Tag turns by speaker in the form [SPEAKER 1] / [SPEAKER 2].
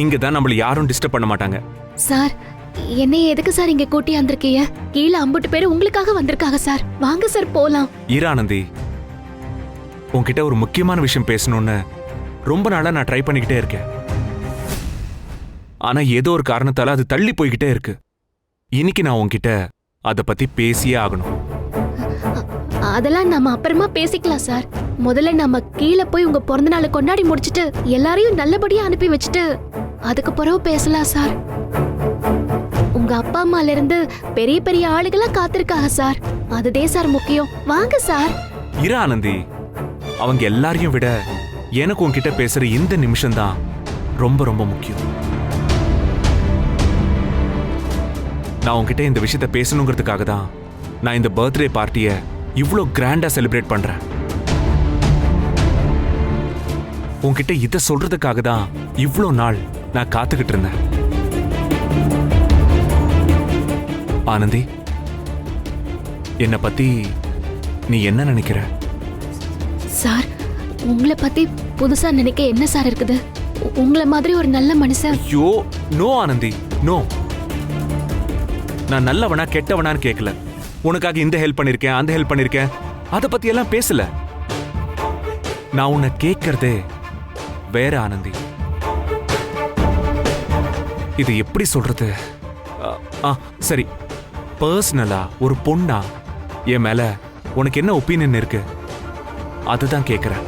[SPEAKER 1] இங்க தான் நம்மள யாரும் டிஸ்டர்ப் பண்ண மாட்டாங்க.
[SPEAKER 2] சார், என்னை எதுக்கு சார் இங்க கூட்டி வந்திருக்கீங்க? கீழே அம்புட்டு பேர் உங்களுக்காக வந்திருக்காங்க சார். வாங்க சார் போலாம்.
[SPEAKER 1] இரு ஆனந்தி, உன்கிட்ட ஒரு முக்கியமான விஷயம் பேசணும்னு ரொம்ப நாளா நான் ட்ரை பண்ணிக்கிட்டே இருக்கேன். ஆனா ஏதோ ஒரு காரணத்தால அது தள்ளி போய்கிட்டே இருக்கு. இன்னைக்கு நான் உன்கிட்ட அத பத்தி பேசியே ஆகணும்.
[SPEAKER 2] அதெல்லாம் நம்ம அப்புறமா பேசிக்கலாம் சார். முதல்ல நம்ம கீழே போய் உங்க பிறந்த நாளை கொண்டாடி முடிச்சிட்டு எல்லாரையும் நல்லபடியா அனுப்பி வச்சுட்டு அதுக்கு பிறகு பேசலாம் சார். உங்க அப்பா அம்மால இருந்து பெரிய பெரிய ஆளுகளா காத்திருக்காங்க சார். அதுதே சார் முக்கியம். வாங்க சார்.
[SPEAKER 1] இரு ஆனந்தி, அவங்க எல்லாரையும் விட எனக்கு உன்கிட்ட பேசுற இந்த நிமிஷம் தான் ரொம்ப ரொம்ப முக்கியம். நான் உன்கிட்ட இந்த விஷயத்த பேசணுங்கிறதுக்காக தான் நான் இந்த பர்த்டே பார்ட்டியை இவ்ளோ கிராண்டா செலிப்ரேட் பண்றேன். உன்கிட்ட இத சொல்றதுக்காக தான் இவ்ளோ நாள் நான் காத்துக்கிட்டு இருந்தேன். ஆனந்தி, என்னை பத்தி நீ என்ன நினைக்கிற?
[SPEAKER 2] சார், உங்களை பத்தி புதுசா நினைக்க என்ன சார் இருக்குது? உங்களை மாதிரி ஒரு நல்ல மனுஷன்.
[SPEAKER 1] ஐயோ நோ ஆனந்தி, நோ. நான் நல்லவனா கெட்டவனான்னு கேட்கல. உனக்காக இந்த ஹெல்ப் பண்ணிருக்கேன், அந்த ஹெல்ப் பண்ணிருக்கேன், அத பத்தி எல்லாம் பேசல. நான் உன்னை கேட்கறதே வேற ஆனந்தி. இது எப்படி சொல்றது? சரி, பர்சனலா ஒரு பொண்ணா என் மேல உனக்கு என்ன ஒப்பீனியன் இருக்கு அதுதான் கேட்கிறேன்.